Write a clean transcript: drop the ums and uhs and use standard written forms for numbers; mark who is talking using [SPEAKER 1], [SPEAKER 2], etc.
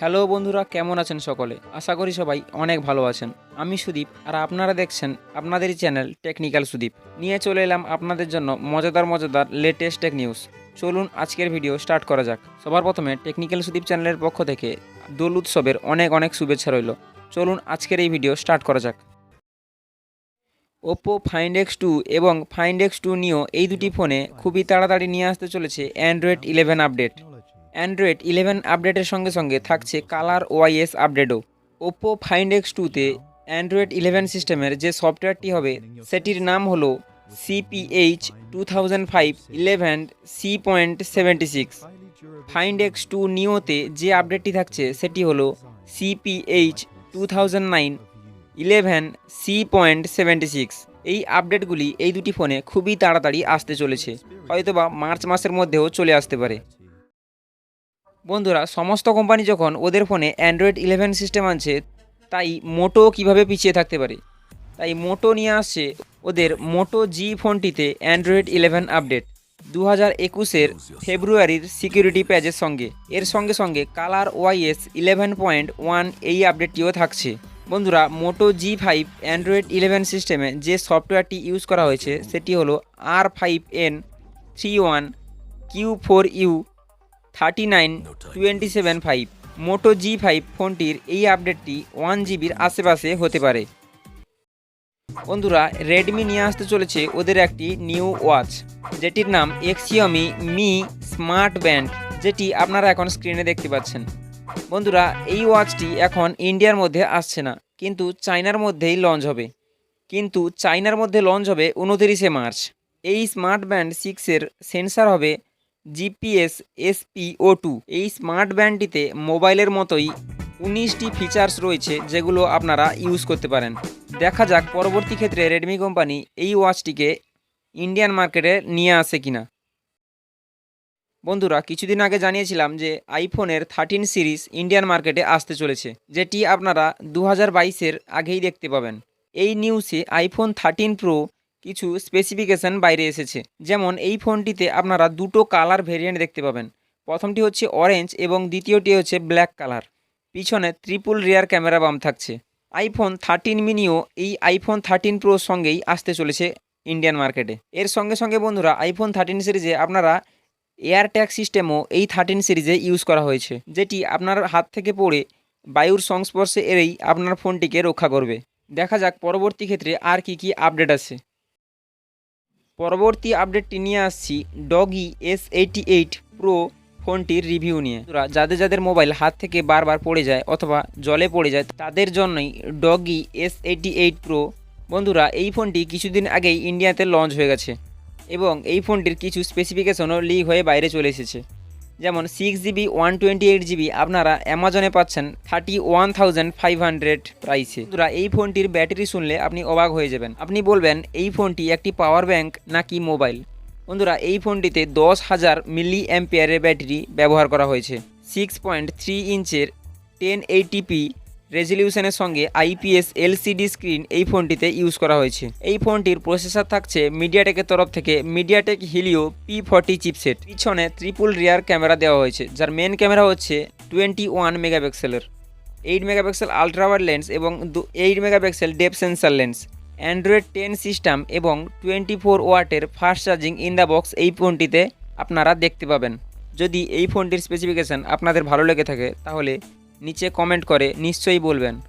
[SPEAKER 1] Hello বন্ধুরা, কেমন আছেন সকলে? আশা করি সবাই অনেক ভালো আছেন। আমি সুদীপ, আর আপনারা দেখছেন আপনাদেরই চ্যানেল টেকনিক্যাল সুদীপ। নিয়ে চলে এলাম আপনাদের জন্য মজাদার লেটেস্ট টেক নিউজ। চলুন আজকের ভিডিও স্টার্ট করা যাক। সবার প্রথমে টেকনিক্যাল সুদীপ চ্যানেলের পক্ষ থেকে দোল উৎসবের অনেক শুভেচ্ছা রইল। চলুন আজকের এই ভিডিও স্টার্ট করা যাক। ওপ্পো ফাইন্ড X2 এবং ফাইন্ড X2 নিও এই দুটি ফোনে খুবই তাড়াতাড়ি নিয়ে আসতে চলেছে অ্যান্ড্রয়েড 11 আপডেট। অ্যান্ড্রয়েড 11 আপডেটের সঙ্গে সঙ্গে থাকছে কালার ওয়াইএস আপডেটও। ওপ্পো ফাইন্ড X2-তে অ্যান্ড্রয়েড 11 সিস্টেমের যে সফটওয়্যারটি হবে সেটির নাম হলো CPH 2005-11C.76। ফাইন্ড X2 নিওতে যে আপডেটটি থাকছে সেটি হলো CPH 2009-11C.76। এই আপডেটগুলি এই দুটি ফোনে খুবই তাড়াতাড়ি আসতে চলেছে, হয়তোবা মার্চ মাসের মধ্যেও চলে আসতে পারে। বন্ধুরা, সমস্ত কোম্পানি যখন ওদের ফোনে অ্যান্ড্রয়েড 11 সিস্টেম আনছে, তাই মোটো কিভাবে পিছিয়ে থাকতে পারে। তাই মোটো নিয়ে আসছে ওদের মোটো জি ফোনটিতে অ্যান্ড্রয়েড 11 আপডেট 2021-এর ফেব্রুয়ারির সিকিউরিটি প্যাচের সঙ্গে। এর সঙ্গে সঙ্গে কালার ওয়াইএস 11.1 এই আপডেটটিও থাকছে। বন্ধুরা, মোটো G5 অ্যান্ড্রয়েড 11 সিস্টেমে যে সফটওয়্যারটি ইউজ করা হয়েছে সেটি হলো R5N31Q4U 39275। মোটো G5 ফোনটির এই আপডেটটি 1 জিবির আশেপাশে হতে পারে। বন্ধুরা, রেডমি নিয়ে আসতে চলেছে ওদের একটি নিউ ওয়াচ, যেটির নাম xiom মি স্মার্ট ব্যান্ড, যেটি আপনারা এখন স্ক্রিনে দেখতে পাচ্ছেন। বন্ধুরা, এই ওয়াচটি এখন ইন্ডিয়ার মধ্যে আসছে না, কিন্তু চায়নার মধ্যেই লঞ্চ হবে। 29শে মার্চ। এই স্মার্ট ব্যান্ড 6-এর সেন্সার হবে GPS SPO2। এই স্মার্ট ব্যান্ডটিতে মোবাইলের মতোই 19টি ফিচার্স রয়েছে, যেগুলো আপনারা ইউজ করতে পারেন। দেখা যাক পরবর্তী ক্ষেত্রে রেডমি কোম্পানি এই ওয়াচটিকে ইন্ডিয়ান মার্কেটে নিয়ে আসে কিনা। বন্ধুরা, কিছুদিন আগে জানিয়েছিলাম যে আইফোনের 13 সিরিজ ইন্ডিয়ান মার্কেটে আসতে চলেছে, যেটি আপনারা 2022-এর আগেই দেখতে পাবেন। এই নিউজে আইফোন 13 প্রো কিছু স্পেসিফিকেশান বাইরে এসেছে। যেমন এই ফোনটিতে আপনারা দুটো কালার ভেরিয়েন্ট দেখতে পাবেন। প্রথমটি হচ্ছে অরেঞ্জ এবং দ্বিতীয়টি হচ্ছে ব্ল্যাক কালার। পিছনে ট্রিপল রিয়ার ক্যামেরা বাম থাকছে। আইফোন 13 মিনিও এই আইফোন 13 প্রোর সঙ্গেই আসতে চলেছে ইন্ডিয়ান মার্কেটে। এর সঙ্গে সঙ্গে বন্ধুরা, আইফোন 13 সিরিজে আপনারা এয়ার ট্যাগ সিস্টেমও এই 13 সিরিজে ইউজ করা হয়েছে, যেটি আপনার হাত থেকে পড়ে বায়ুর সংস্পর্শে এলেই আপনার ফোনটিকে রক্ষা করবে। দেখা যাক পরবর্তী ক্ষেত্রে আর কি আপডেট আছে। পরবর্তী আপডেটটি নিয়ে আসছি ডগি S88 প্রো ফোনটির রিভিউ নিয়ে। যাদের মোবাইল হাত থেকে বারবার পড়ে যায় অথবা জলে পড়ে যায়, তাদের জন্যই ডগি S88 প্রো। বন্ধুরা, এই ফোনটি কিছুদিন আগেই ইন্ডিয়াতে লঞ্চ হয়ে গেছে এবং এই ফোনটির কিছু স্পেসিফিকেশনও লিক হয়ে বাইরে চলে এসেছে। যেমন 6GB 128GB আপনারা অ্যামাজনে পাচ্ছেন 31,500 প্রাইসে। বন্ধুরা, এই ফোনটির ব্যাটারি শুনলে আপনি অবাক হয়ে যাবেন। আপনি বলবেন এই ফোনটি একটি পাওয়ার ব্যাংক নাকি মোবাইল। বন্ধুরা, এই ফোনটিতে 10,000 মিলি অ্যাম্পিয়ারের ব্যাটারি ব্যবহার করা হয়েছে। 6.3 ইঞ্চের 1080p রেজলিউশনের সঙ্গে IPS LCD স্ক্রিন এই ফোনটিতে ইউজ করা হয়েছে। এই ফোনটির প্রসেসর থাকছে মিডিয়াটেকের তরফ থেকে মিডিয়াটেক হিলিও P40 চিপসেট। পিছনে ট্রিপল রিয়ার ক্যামেরা দেওয়া হয়েছে, যার মেন ক্যামেরা হচ্ছে 21 মেগাপিক্সেলের, 8 মেগাপিক্সেল আলট্রা ওয়াইড লেন্স এবং 8 megapixel depth sensor lens. Android 10 system এবং 24 ওয়াটের fast charging in the box এই ফোনটিতে আপনারা দেখতে পাবেন। যদি এই ফোনটির স্পেসিফিকেশান আপনাদের ভালো লেগে থাকে তাহলে নিচে কমেন্ট করে নিশ্চয়ই বলবেন।